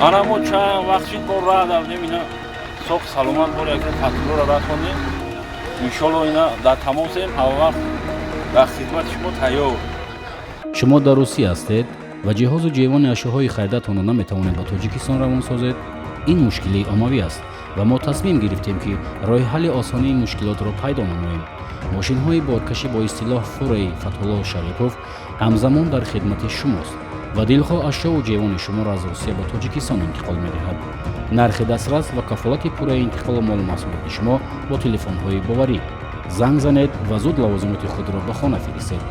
ана мо чанд вақтшин бор ра давдем ина соқ саломат бор яке фатҳулоро рад хондем. иншоалло ина дар тамосем ҳар вақт дар хидмати шумо тайёр. шумо дар Русия ҳастед ва ҷиҳозу ҷевони ашёҳои хариdatонро наметавонед ба Тоҷикистон равон созед? ин мушкилии оммавӣ аст ва мо тасмим гирифтем ки роҳи ҳалли осонии мушкилотро пайдо намоем. мошинҳои боркашӣ бо истилоҳ фураи Фатҳулло Шарипов ҳамзамон дар хидмати шумост ва дилхоҳ ашёву ҷевони шуморо аз Русия ба Тоҷикистон интиқол медиҳад. нархи дастрас ва кафолати пурраи интиқолу молу маҳсулоти шумо бо телефонҳои боварӣ. занг занед ва зуд лавозимоти худро ба хона фиристед.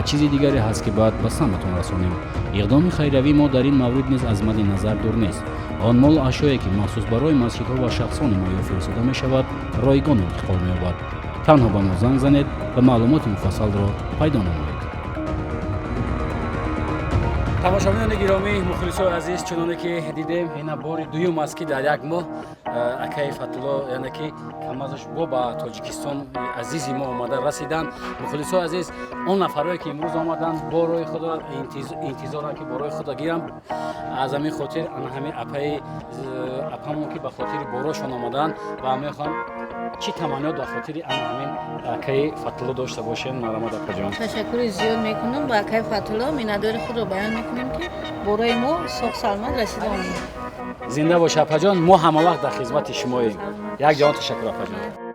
чизи дигаре ҳаст ки бояд ба саматон расонем. иқдоми хайравии мо дар ин маврид низ аз мадди назар дур нест. он молу ашёе ки махсус барои масҷидҳо ва шахсони маъён фиристода мешавад, ройгон интиқол меёбад. танҳо ба мо занг занед ва маълумоти муфассалро пайдо намоед. тамошобинони гиромӣ, мухлисои азиз, чуноне ки дидем, ина бори дуюм аст ки дар як моҳ акаи Фатҳулло яъне ки камазош бо ба Тоҷикистон азизи мо омада расиданд. мухлисои азиз, он нафарое ки имрӯз омаданд бо рои худо интизоранд ки бо рои худо гиранд. аз ҳамин хотир ана ҳамин апамон ки ба хотири борошон омаданд ва мехоҳам чӣ таманниёт ба хотири ана ҳамин акаи Фатҳулло дошта бошем. марамад апаҷон, ташаккури зиёд мекунам ба акаи Фатҳулло. миннатдори худро баён мекунем ки бораи мо соҳ салмат расида омад. зинда бош апаҷон. мо ҳама вақт дар хизмати шумоем. як ҷон ташаккур апаҷон.